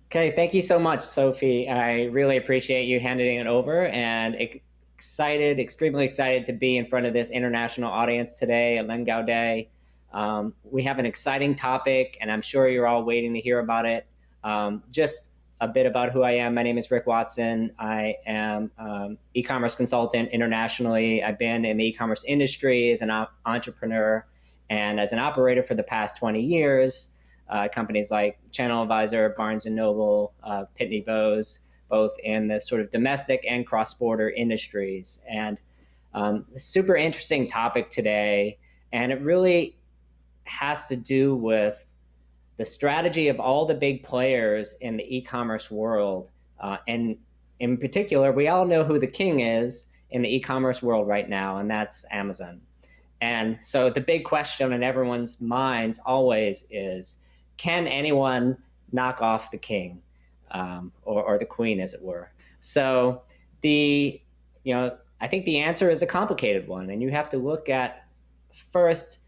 Okay, thank you so much, Sophie. I really appreciate you handing it over and excited, extremely excited to be in front of this international audience today at Lengow Day. We have an exciting topic, and I'm sure you're all waiting to hear about it. Just a bit about who I am. My name is Rick Watson. I am e-commerce consultant internationally. I've been in the e-commerce industry as an entrepreneur and as an operator for the past 20 years. Companies like Channel Advisor, Barnes and Noble, Pitney Bowes, both in the sort of domestic and cross-border industries. And super interesting topic today, and it really has to do with the strategy of all the big players in the e-commerce world. And in particular, we all know who the king is in the e-commerce world right now, and that's Amazon. And so the big question in everyone's minds always is, can anyone knock off the king, or the queen, as it were? So I think the answer is a complicated one, and you have to look at first,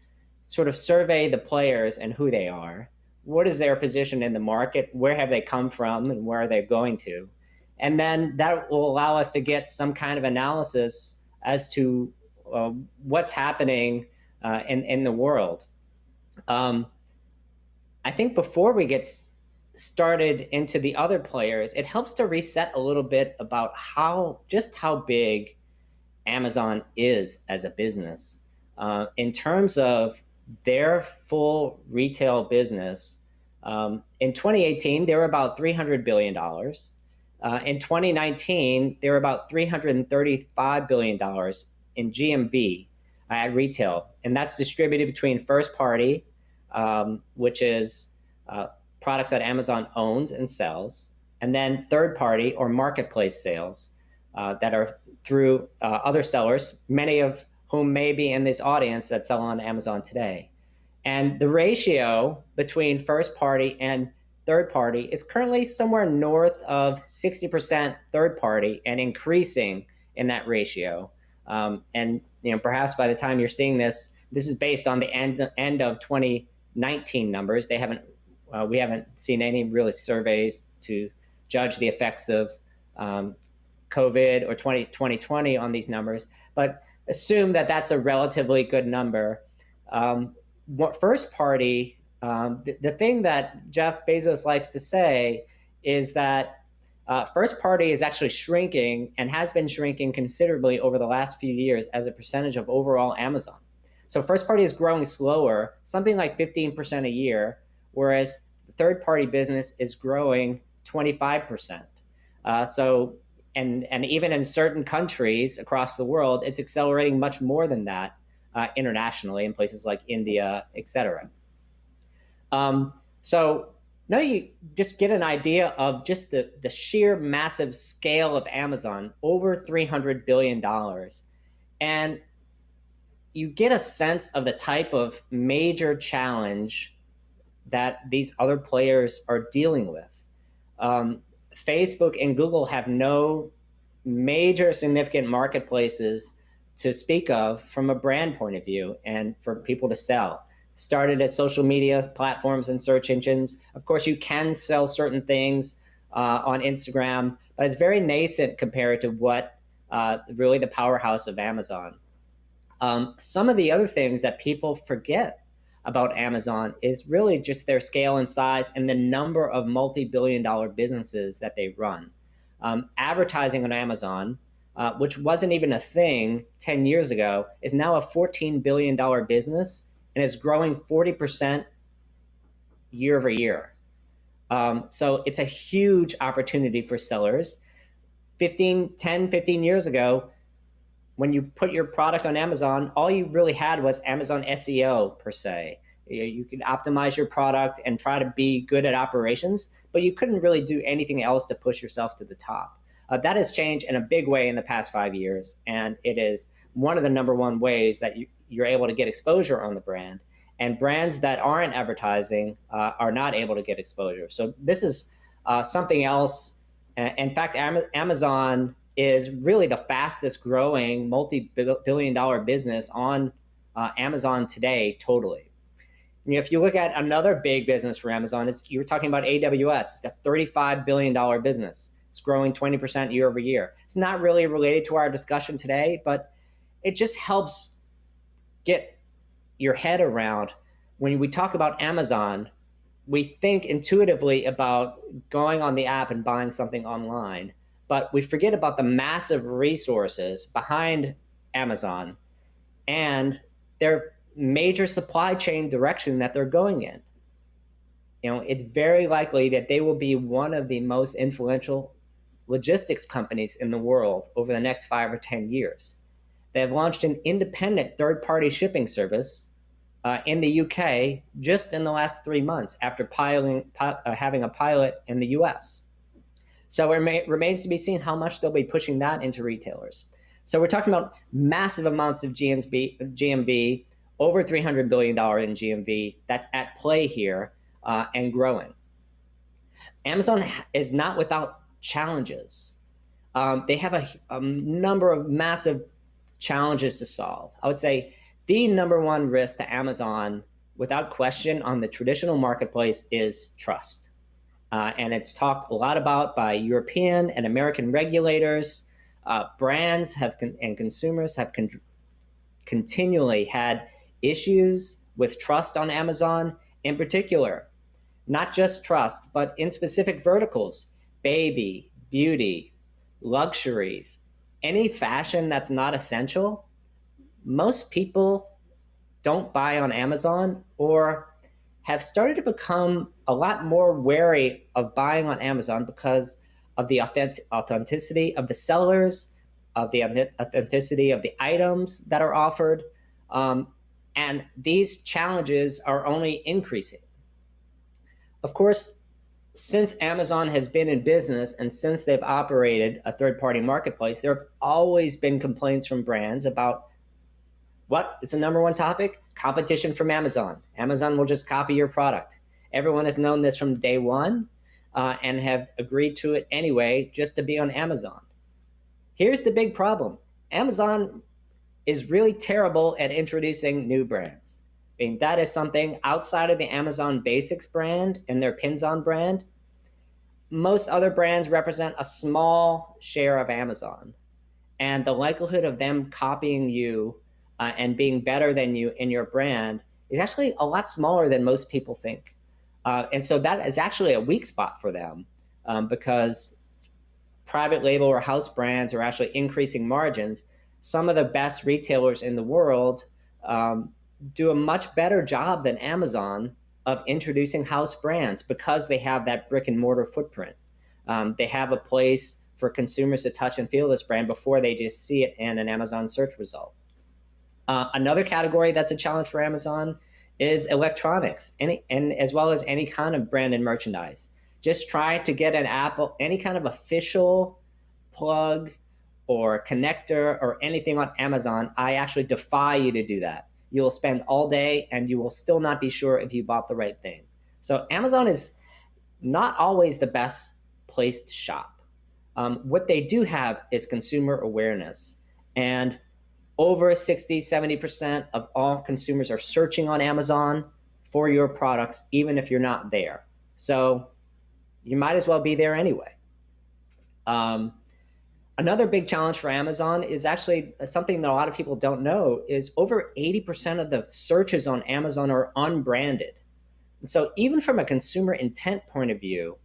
sort of survey the players and who they are. What is their position in the market? Where have they come from, and where are they going to? And then that will allow us to get some kind of analysis as to what's happening in the world. I think before we get started into the other players, it helps to reset a little bit about how big Amazon is as a business. In terms of their full retail business, in 2018, they were about $300 billion. In 2019, they were about $335 billion in GMV at retail, and that's distributed between first party, which is products that Amazon owns and sells, and then third party or marketplace sales that are through other sellers, many of whom may be in this audience that sell on Amazon today. And the ratio between first party and third party is currently somewhere north of 60% third party and increasing in that ratio. And perhaps by the time you're seeing this, this is based on the end of 2019 numbers. We haven't seen any really surveys to judge the effects of COVID or 2020 on these numbers, but assume that that's a relatively good number. First party, the thing that Jeff Bezos likes to say is that first party is actually shrinking and has been shrinking considerably over the last few years as a percentage of overall Amazon. So first party is growing slower, something like 15% a year, whereas the third party business is growing 25%. And even in certain countries across the world, it's accelerating much more than that internationally in places like India, etc. So now you just get an idea of just the sheer massive scale of Amazon, over $300 billion. And you get a sense of the type of major challenge that these other players are dealing with. Facebook and Google have no major significant marketplaces to speak of from a brand point of view and for people to sell. Started as social media platforms and search engines. Of course, you can sell certain things on Instagram, but it's very nascent compared to what really the powerhouse of Amazon. Some of the other things that people forget about Amazon is really just their scale and size and the number of multi-billion-dollar businesses that they run. Advertising on Amazon, which wasn't even a thing 10 years ago, is now a $14 billion business and is growing 40% year over year. So it's a huge opportunity for sellers. 10, 15 years ago, when you put your product on Amazon, all you really had was Amazon SEO per se. You could optimize your product and try to be good at operations, but you couldn't really do anything else to push yourself to the top. That has changed in a big way in the past 5 years, and it is one of the number one ways that you're able to get exposure on the brand. And brands that aren't advertising are not able to get exposure. So this is something else. In fact, Amazon is really the fastest growing multi-billion-dollar business on Amazon today, totally. If you look at another big business for Amazon, you were talking about AWS, it's a $35 billion business. It's growing 20% year over year. It's not really related to our discussion today, but it just helps get your head around when we talk about Amazon, we think intuitively about going on the app and buying something online, but we forget about the massive resources behind Amazon and their major supply chain direction that they're going in. It's very likely that they will be one of the most influential logistics companies in the world over the next 5 or 10 years. They have launched an independent third-party shipping service in the UK just in the last 3 months after having a pilot in the US. So it remains to be seen how much they'll be pushing that into retailers. So we're talking about massive amounts of GMV, over $300 billion in GMV that's at play here and growing. Amazon is not without challenges. They have a number of massive challenges to solve. I would say the number one risk to Amazon, without question, on the traditional marketplace is trust. And it's talked a lot about by European and American regulators. Brands and consumers have continually had issues with trust on Amazon, in particular, not just trust, but in specific verticals, baby, beauty, luxuries, any fashion that's not essential. Most people don't buy on Amazon or have started to become a lot more wary of buying on Amazon because of the authenticity of the sellers, of the authenticity of the items that are offered. And these challenges are only increasing. Of course, since Amazon has been in business and since they've operated a third-party marketplace, there have always been complaints from brands about what is the number one topic? Competition from Amazon. Amazon will just copy your product. Everyone has known this from day one and have agreed to it anyway just to be on Amazon. Here's the big problem. Amazon is really terrible at introducing new brands. I mean, that is something outside of the Amazon Basics brand and their Pins-On brand. Most other brands represent a small share of Amazon. And the likelihood of them copying you and being better than you in your brand is actually a lot smaller than most people think. And so that is actually a weak spot for them because private label or house brands are actually increasing margins. Some of the best retailers in the world do a much better job than Amazon of introducing house brands because they have that brick and mortar footprint. They have a place for consumers to touch and feel this brand before they just see it in an Amazon search result. Another category that's a challenge for Amazon is electronics, and as well as any kind of branded merchandise. Just try to get an Apple, any kind of official plug or connector or anything on Amazon. I actually defy you to do that. You will spend all day and you will still not be sure if you bought the right thing. So Amazon is not always the best place to shop. What they do have is consumer awareness. And over 60, 70% of all consumers are searching on Amazon for your products, even if you're not there. So you might as well be there anyway. Another big challenge for Amazon is actually something that a lot of people don't know is over 80% of the searches on Amazon are unbranded. And so even from a consumer intent point of view,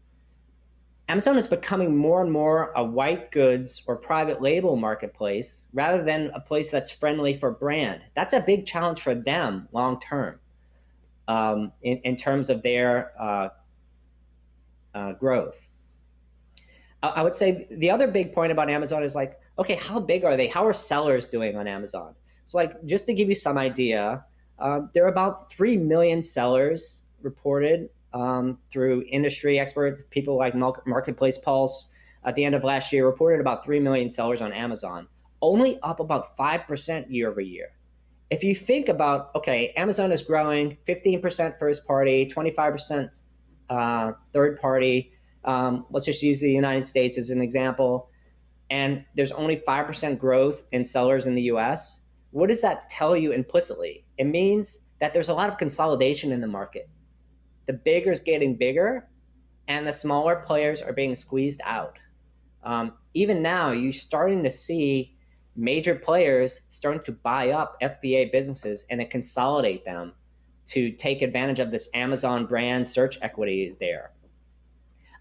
Amazon is becoming more and more a white goods or private label marketplace rather than a place that's friendly for brand. That's a big challenge for them long term in terms of their growth. I would say the other big point about Amazon is like, okay, how big are they? How are sellers doing on Amazon? It's like, just to give you some idea, there are about 3 million sellers reported through industry experts, people like Marketplace Pulse. At the end of last year, reported about 3 million sellers on Amazon, only up about 5% year over year. If you think about, okay, Amazon is growing 15% first party, 25% third party. Let's just use the United States as an example. And there's only 5% growth in sellers in the US. What does that tell you implicitly? It means that there's a lot of consolidation in the market. The bigger is getting bigger, and the smaller players are being squeezed out. Even now, you're starting to see major players starting to buy up FBA businesses and to consolidate them to take advantage of this Amazon brand search equity is there.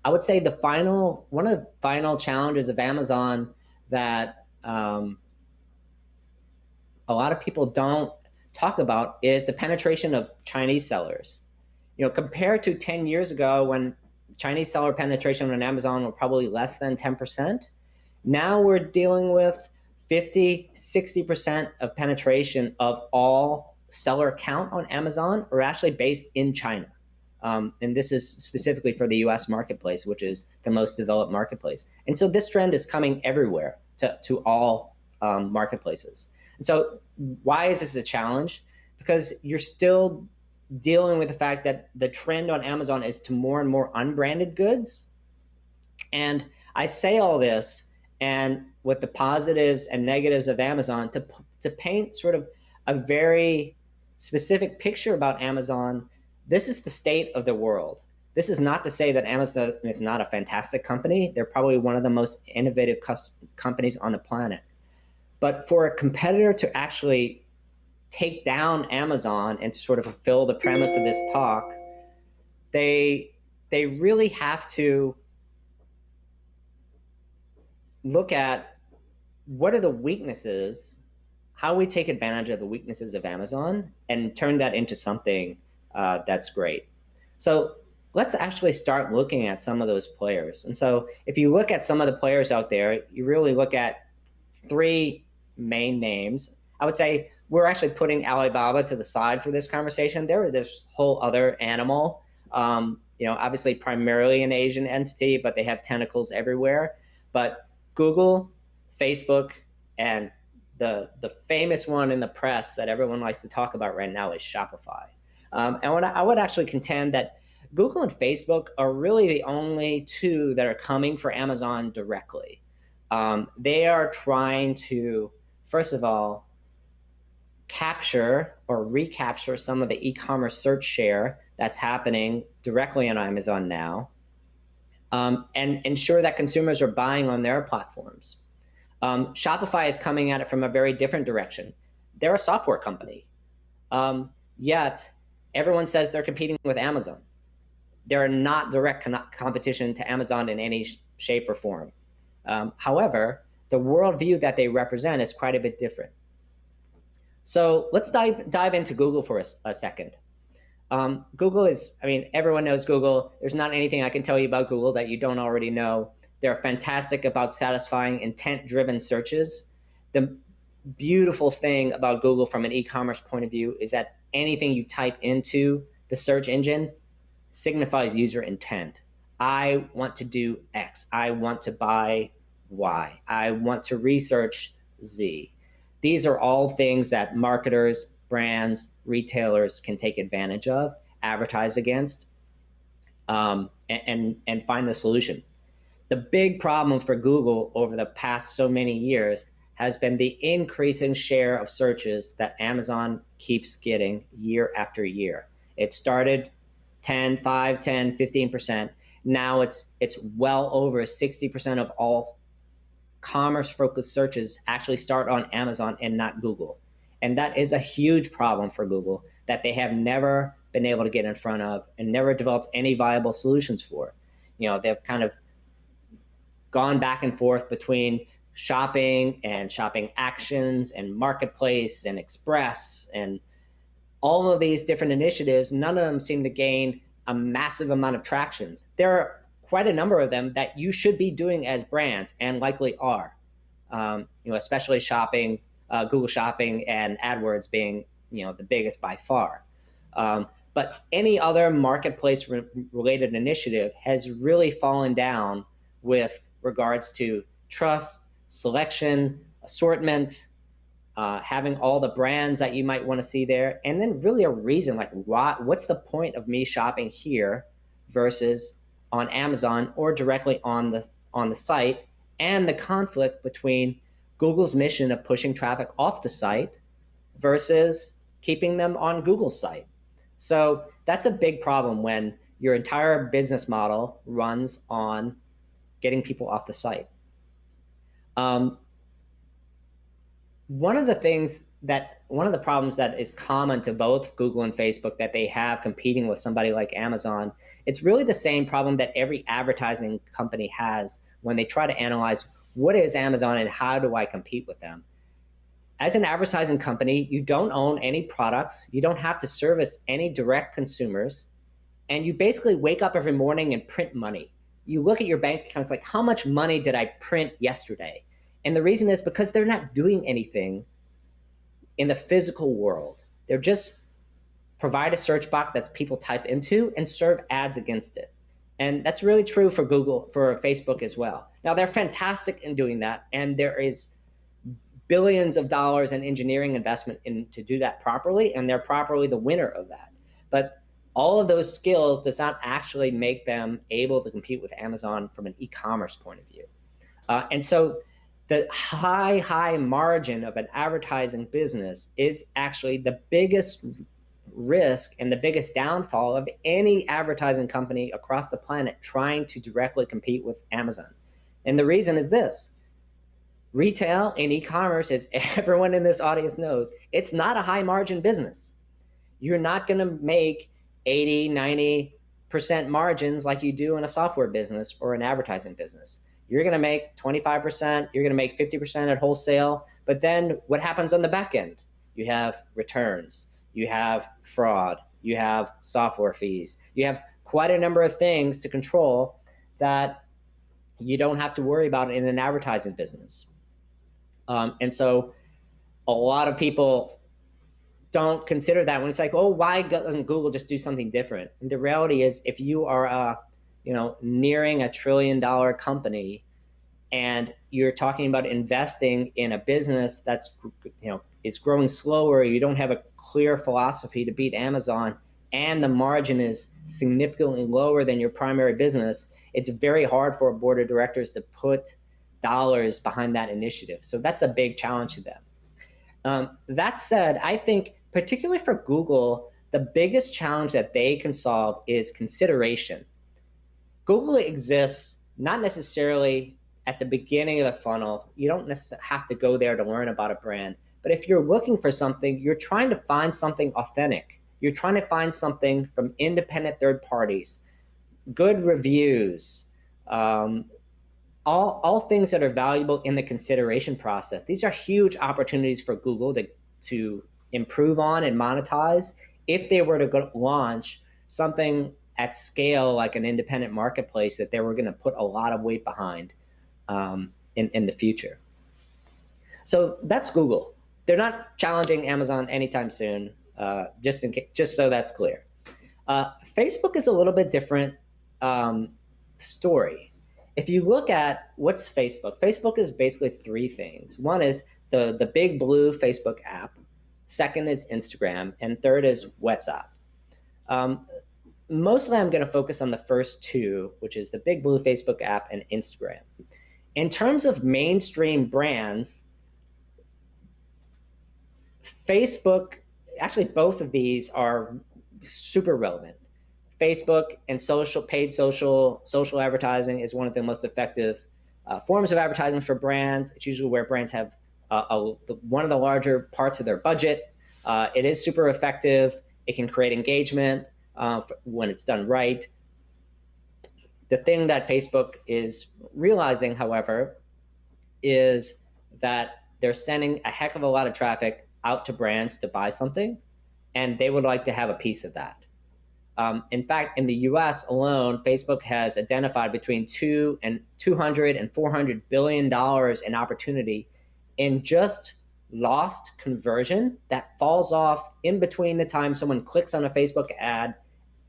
I would say one of the final challenges of Amazon that a lot of people don't talk about is the penetration of Chinese sellers. Compared to 10 years ago when Chinese seller penetration on Amazon were probably less than 10%, now we're dealing with 50, 60% of penetration of all seller count on Amazon are actually based in China. And this is specifically for the US marketplace, which is the most developed marketplace. And so this trend is coming everywhere to all marketplaces. And so why is this a challenge? Because you're still dealing with the fact that the trend on Amazon is to more and more unbranded goods. And I say all this and with the positives and negatives of Amazon to paint sort of a very specific picture about Amazon. This is the state of the world. This is not to say that Amazon is not a fantastic company. They're probably one of the most innovative companies on the planet. But for a competitor to actually take down Amazon and to sort of fulfill the premise of this talk, they really have to look at what are the weaknesses, how we take advantage of the weaknesses of Amazon and turn that into something that's great. So let's actually start looking at some of those players. And so if you look at some of the players out there, you really look at three main names. I would say we're actually putting Alibaba to the side for this conversation. There's this whole other animal, obviously primarily an Asian entity, but they have tentacles everywhere. But Google, Facebook, and the famous one in the press that everyone likes to talk about right now is Shopify. And I would actually contend that Google and Facebook are really the only two that are coming for Amazon directly. They are trying to, first of all, capture or recapture some of the e-commerce search share that's happening directly on Amazon now, and ensure that consumers are buying on their platforms. Shopify is coming at it from a very different direction. They're a software company, yet everyone says they're competing with Amazon. They're not direct competition to Amazon in any shape or form. However, the worldview that they represent is quite a bit different. So let's dive into Google for a second. Google is, everyone knows Google. There's not anything I can tell you about Google that you don't already know. They're fantastic about satisfying intent-driven searches. The beautiful thing about Google from an e-commerce point of view is that anything you type into the search engine signifies user intent. I want to do X. I want to buy Y. I want to research Z. These are all things that marketers, brands, retailers can take advantage of, advertise against, and find the solution. The big problem for Google over the past so many years has been the increasing share of searches that Amazon keeps getting year after year. It started 5, 10, 15%. Now it's well over 60% of all commerce-focused searches actually start on Amazon and not Google. And that is a huge problem for Google that they have never been able to get in front of and never developed any viable solutions for. They've kind of gone back and forth between shopping and shopping actions and marketplace and express and all of these different initiatives. None of them seem to gain a massive amount of traction. There are quite a number of them that you should be doing as brands and likely are, especially shopping, Google Shopping and AdWords being, the biggest by far. But any other marketplace related initiative has really fallen down with regards to trust, selection, assortment, having all the brands that you might want to see there, and then really a reason, like what's the point of me shopping here versus on Amazon or directly on the site, and the conflict between Google's mission of pushing traffic off the site versus keeping them on Google's site. So that's a big problem when your entire business model runs on getting people off the site. One of the problems that is common to both Google and Facebook that they have competing with somebody like Amazon, it's really the same problem that every advertising company has when they try to analyze what is Amazon and how do I compete with them. As an advertising company, you don't own any products, you don't have to service any direct consumers, and you basically wake up every morning and print money. You look at your bank account, it's like, how much money did I print yesterday? And the reason is because they're not doing anything in the physical world. They're just provide a search box that people type into and serve ads against it. And that's really true for Google, for Facebook as well. Now, they're fantastic in doing that, and there is billions of dollars in engineering investment in to do that properly, and they're properly the winner of that. But all of those skills does not actually make them able to compete with Amazon from an e-commerce point of view. And so the high margin of an advertising business is actually the biggest risk and the biggest downfall of any advertising company across the planet trying to directly compete with Amazon. And the reason is this: retail and e-commerce, as everyone in this audience knows, it's not a high margin business. You're not going to make 80, 90% margins like you do in a software business or an advertising business. You're going to make 25%, you're going to make 50% at wholesale, but then what happens on the back end? You have returns, you have fraud, you have software fees, you have quite a number of things to control that you don't have to worry about in an advertising business. And so a lot of people don't consider that when it's like, oh, why doesn't Google just do something different? And the reality is, if you are nearing $1 trillion company and you're talking about investing in a business that's is growing slower, you don't have a clear philosophy to beat Amazon, and the margin is significantly lower than your primary business, it's very hard for a board of directors to put dollars behind that initiative. So that's a big challenge to them. That said, I think particularly for Google, the biggest challenge that they can solve is consideration. Google exists not necessarily at the beginning of the funnel. You don't necessarily have to go there to learn about a brand. But if you're looking for something, you're trying to find something authentic. You're trying to find something from independent third parties, good reviews, all things that are valuable in the consideration process. These are huge opportunities for Google to improve on and monetize if they were to launch something at scale like an independent marketplace that they were going to put a lot of weight behind in the future. So that's Google. They're not challenging Amazon anytime soon, just so that's clear. Facebook is a little bit different story. If you look at what's Facebook is basically three things. One is the big blue Facebook app. Second is Instagram. And third is WhatsApp. Mostly I'm going to focus on the first two, which is the big blue Facebook app and Instagram. In terms of mainstream brands, Facebook, actually both of these are super relevant. Facebook and paid social advertising is one of the most effective forms of advertising for brands. It's usually where brands have one of the larger parts of their budget. It is super effective. It can create engagement when it's done right. The thing that Facebook is realizing, however, is that they're sending a heck of a lot of traffic out to brands to buy something, and they would like to have a piece of that. In fact, in the US alone, Facebook has identified between $200 and $400 billion in opportunity in just lost conversion that falls off in between the time someone clicks on a Facebook ad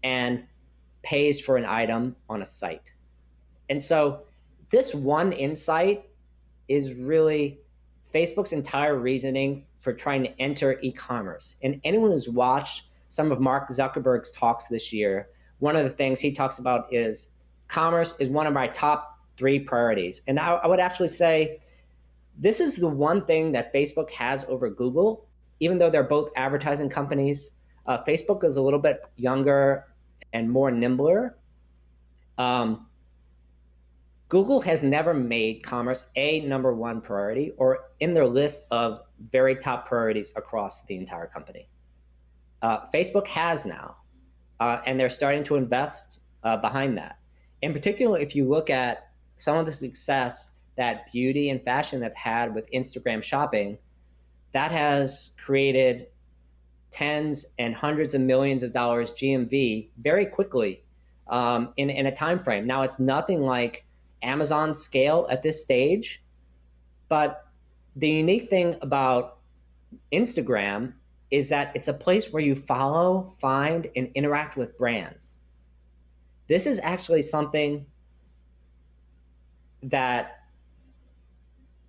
and pays for an item on a site. And so this one insight is really Facebook's entire reasoning for trying to enter e-commerce. And anyone who's watched some of Mark Zuckerberg's talks this year, one of the things he talks about is commerce is one of my top 3 priorities. And I would actually say this is the one thing that Facebook has over Google, even though they're both advertising companies, Facebook is a little bit younger and more nimbler. Google has never made commerce a number one priority or in their list of very top priorities across the entire company. Facebook has now, and they're starting to invest behind that. In particular, if you look at some of the success that beauty and fashion have had with Instagram shopping, that has created tens and hundreds of millions of dollars GMV very quickly in a time frame. Now, it's nothing like Amazon's scale at this stage, but the unique thing about Instagram is that it's a place where you follow, find, and interact with brands. This is actually something that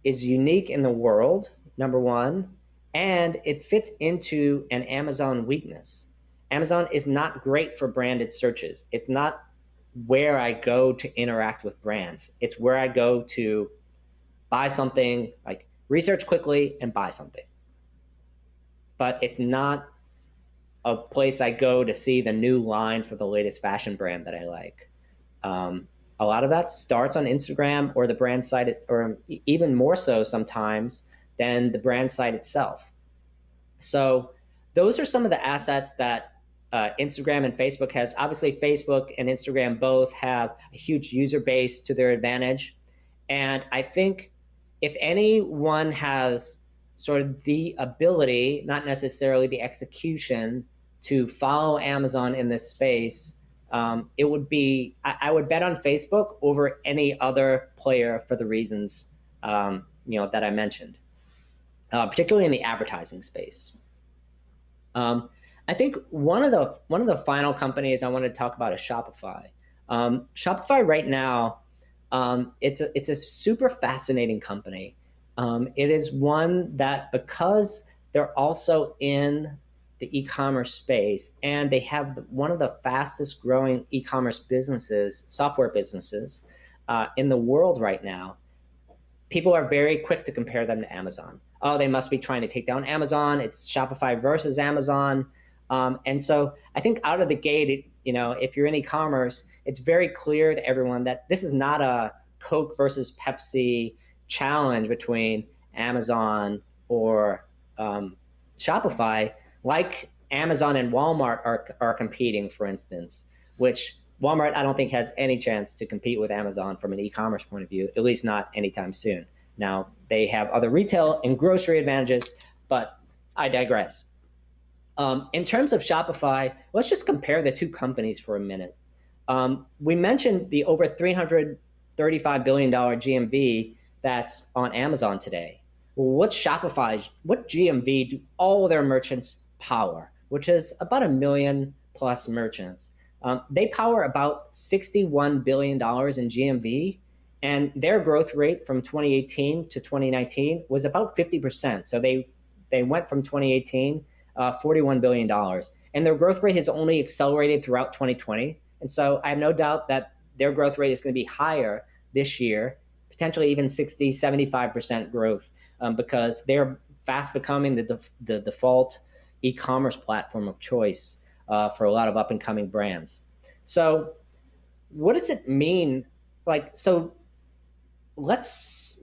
is unique in the world, number one, and it fits into an Amazon weakness. Amazon is not great for branded searches. It's not where I go to interact with brands. It's where I go to buy something, like research quickly and buy something. But it's not a place I go to see the new line for the latest fashion brand that I like. A lot of that starts on Instagram or the brand site, or even more so sometimes than the brand site itself. So those are some of the assets that Instagram and Facebook has. Obviously, Facebook and Instagram both have a huge user base to their advantage. And I think if anyone has sort of the ability, not necessarily the execution, to follow Amazon in this space, it would be, I would bet on Facebook over any other player for the reasons that I mentioned, particularly in the advertising space. I think one of the final companies I want to talk about is Shopify. Shopify right now, it's a super fascinating company. It is one that, because they're also in the e-commerce space and they have one of the fastest growing e-commerce businesses, software businesses in the world right now, people are very quick to compare them to Amazon. Oh, they must be trying to take down Amazon. It's Shopify versus Amazon. And so I think out of the gate, if you're in e-commerce, it's very clear to everyone that this is not a Coke versus Pepsi challenge between Amazon or Shopify, like Amazon and Walmart are competing, for instance, which Walmart I don't think has any chance to compete with Amazon from an e-commerce point of view, at least not anytime soon. Now, they have other retail and grocery advantages, but I digress. In terms of Shopify, let's just compare the two companies for a minute. We mentioned the over $335 billion GMV that's on Amazon today. Well, what GMV do all their merchants power, which is about 1 million plus merchants? They power about $61 billion in GMV, and their growth rate from 2018 to 2019 was about 50%. So they went from 2018, $41 billion. And their growth rate has only accelerated throughout 2020. And so I have no doubt that their growth rate is going to be higher this year, potentially even 60, 75% growth, because they're fast becoming the default e-commerce platform of choice for a lot of up-and-coming brands. So what does it mean? So let's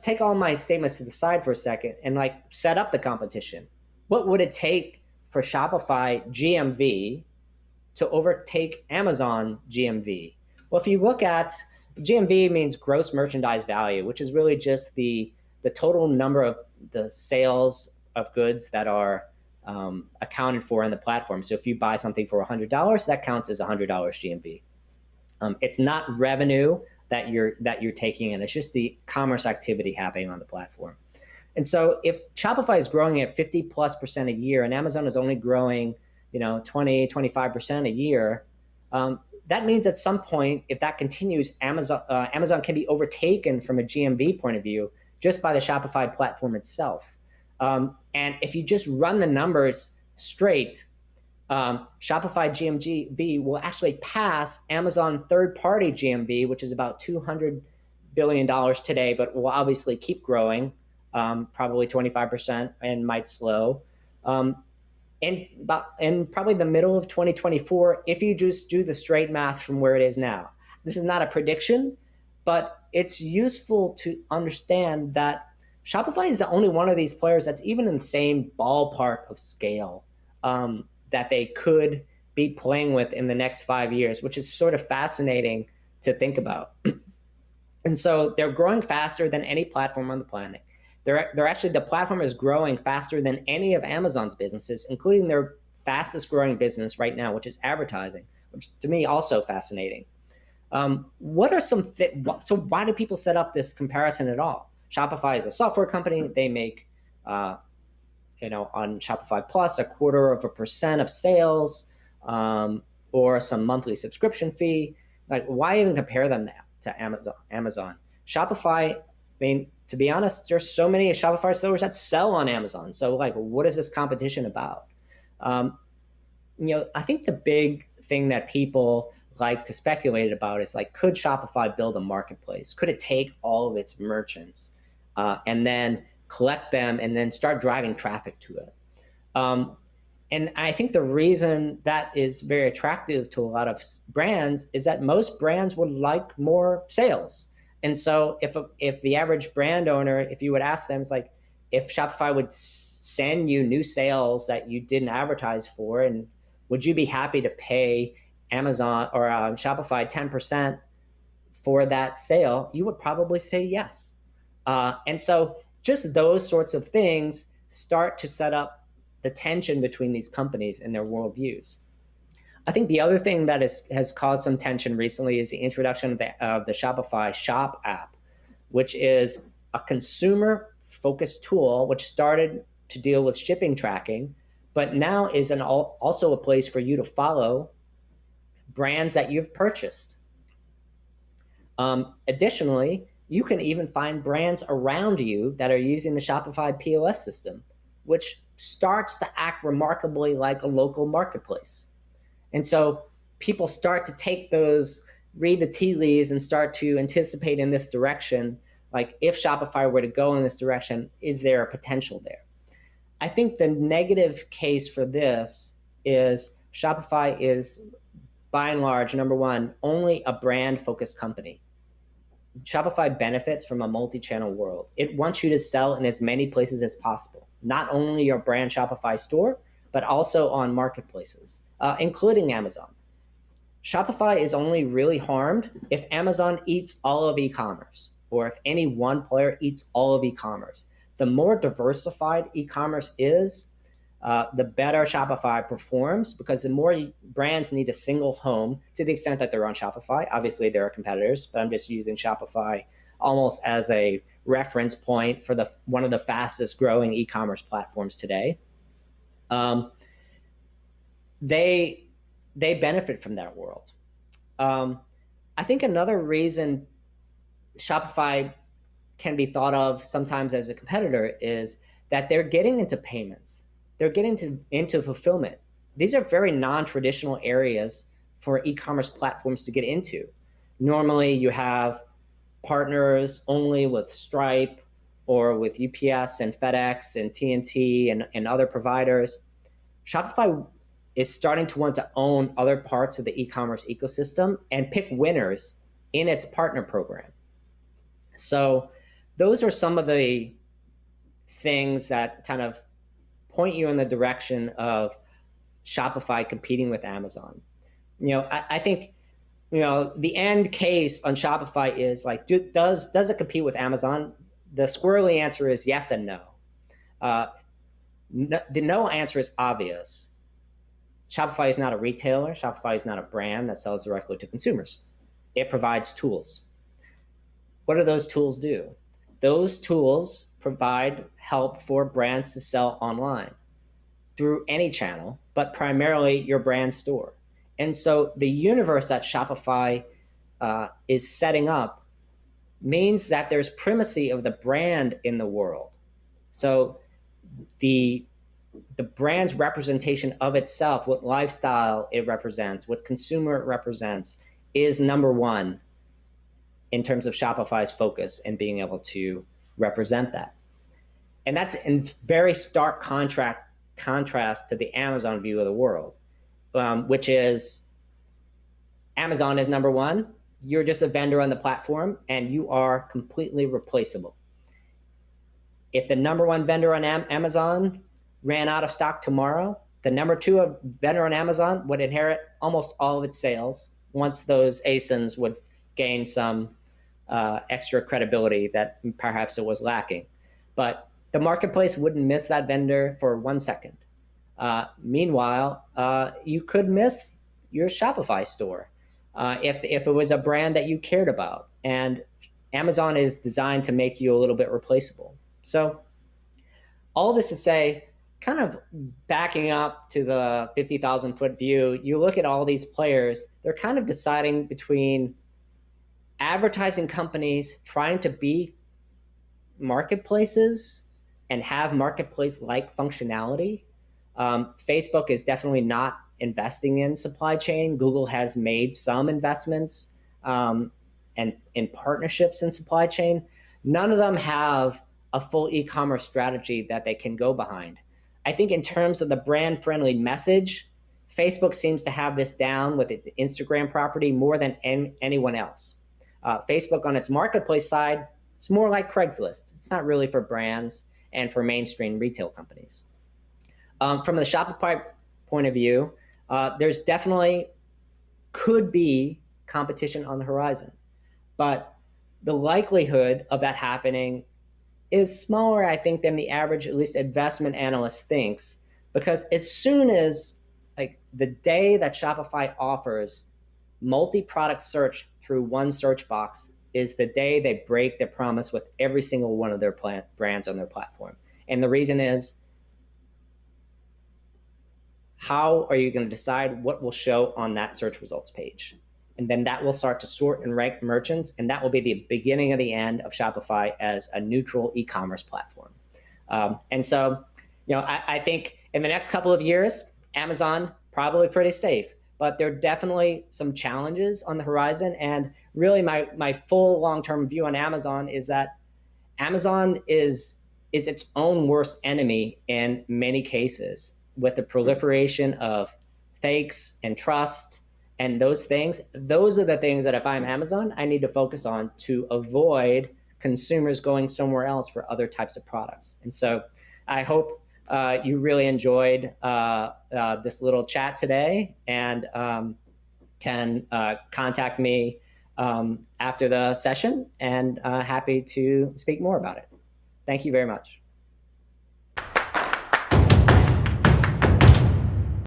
take all my statements to the side for a second and set up the competition. What would it take for Shopify GMV to overtake Amazon GMV? Well, if you look at GMV, means gross merchandise value, which is really just the total number of the sales of goods that are accounted for in the platform. So if you buy something for $100, that counts as $100 GMV. It's not revenue that you're taking in. It's just the commerce activity happening on the platform. And so if Shopify is growing at 50+% a year and Amazon is only growing, 20, 25% a year, that means at some point, if that continues, Amazon can be overtaken from a GMV point of view just by the Shopify platform itself. And if you just run the numbers straight, Shopify GMV will actually pass Amazon third-party GMV, which is about $200 billion today, but will obviously keep growing, probably 25% and might slow. In probably the middle of 2024, if you just do the straight math from where it is now. This is not a prediction, but it's useful to understand that Shopify is the only one of these players that's even in the same ballpark of scale that they could be playing with in the next 5 years, which is sort of fascinating to think about. And so they're growing faster than any platform on the planet. They're actually, the platform is growing faster than any of Amazon's businesses, including their fastest growing business right now, which is advertising, which to me also fascinating. What are some so why do people set up this comparison at all? Shopify is a software company. They make on Shopify Plus 0.25% of sales, or some monthly subscription fee. Like, why even compare them to Amazon? Shopify, I mean, to be honest, there's so many Shopify sellers that sell on Amazon. So like, what is this competition about? I think the big thing that people like to speculate about is like, could Shopify build a marketplace? Could it take all of its merchants and then collect them and then start driving traffic to it? And I think the reason that is very attractive to a lot of brands is that most brands would like more sales. And so if the average brand owner, if you would ask them, it's like, if Shopify would send you new sales that you didn't advertise for, and would you be happy to pay Amazon or Shopify 10% for that sale? You would probably say yes. And so just those sorts of things start to set up the tension between these companies and their worldviews. I think the other thing that has caused some tension recently is the introduction of the Shopify Shop App, which is a consumer-focused tool which started to deal with shipping tracking, but now is also a place for you to follow brands that you've purchased. Additionally, you can even find brands around you that are using the Shopify POS system, which starts to act remarkably like a local marketplace. And so people start to read the tea leaves and start to anticipate in this direction. Like, if Shopify were to go in this direction, is there a potential there? I think the negative case for this is Shopify is, by and large, number one, only a brand-focused company. Shopify benefits from a multi-channel world. It wants you to sell in as many places as possible, not only your brand Shopify store, but also on marketplaces, including Amazon. Shopify is only really harmed if Amazon eats all of e-commerce, or if any one player eats all of e-commerce. The more diversified e-commerce is, the better Shopify performs, because the more brands need a single home, to the extent that they're on Shopify. Obviously, there are competitors, but I'm just using Shopify almost as a reference point for one of the fastest growing e-commerce platforms today. They benefit from that world. I think another reason Shopify can be thought of sometimes as a competitor is that they're getting into payments. They're getting into fulfillment. These are very non-traditional areas for e-commerce platforms to get into. Normally, you have partners only with Stripe or with UPS and FedEx and TNT and other providers. Shopify is starting to want to own other parts of the e-commerce ecosystem and pick winners in its partner program. So those are some of the things that kind of point you in the direction of Shopify competing with Amazon. I think, the end case on Shopify is like, does it compete with Amazon? The squirrely answer is yes and no. The no answer is obvious. Shopify is not a retailer. Shopify is not a brand that sells directly to consumers. It provides tools. What do those tools do? Those tools provide help for brands to sell online through any channel, but primarily your brand store. And so the universe that Shopify is setting up means that there's primacy of the brand in the world. So the brand's representation of itself, what lifestyle it represents, what consumer it represents, is number one in terms of Shopify's focus and being able to represent that. And that's in very stark contrast contrast to the Amazon view of the world, which is Amazon is number one. You're just a vendor on the platform, and you are completely replaceable. If the number one vendor on Amazon ran out of stock tomorrow, the number two vendor on Amazon would inherit almost all of its sales once those ASINs would gain some extra credibility that perhaps it was lacking. But the marketplace wouldn't miss that vendor for 1 second. Meanwhile, you could miss your Shopify store if it was a brand that you cared about. And Amazon is designed to make you a little bit replaceable. So all this to say, kind of backing up to the 50,000 foot view, you look at all these players, they're kind of deciding between advertising companies trying to be marketplaces and have marketplace-like functionality. Facebook is definitely not investing in supply chain. Google has made some investments and in partnerships in supply chain. None of them have a full e-commerce strategy that they can go behind. I think in terms of the brand-friendly message, Facebook seems to have this down with its Instagram property more than anyone else. Facebook on its marketplace side, it's more like Craigslist. It's not really for brands and for mainstream retail companies. From the Shopify point of view, there's definitely could be competition on the horizon, but the likelihood of that happening is smaller, I think, than the average, at least investment analyst thinks, because as soon as like the day that Shopify offers multi-product search through one search box is the day they break their promise with every single one of their brands on their platform. And the reason is, how are you going to decide what will show on that search results page? And then that will start to sort and rank merchants, and that will be the beginning of the end of Shopify as a neutral e-commerce platform. And so, I think in the next couple of years, Amazon probably pretty safe, but there are definitely some challenges on the horizon. And really, my full long-term view on Amazon is that Amazon is its own worst enemy in many cases, with the proliferation of fakes and trust and those things. Those are the things that if I'm Amazon, I need to focus on to avoid consumers going somewhere else for other types of products. And so I hope you really enjoyed this little chat today, and can contact me after the session, and happy to speak more about it. Thank you very much.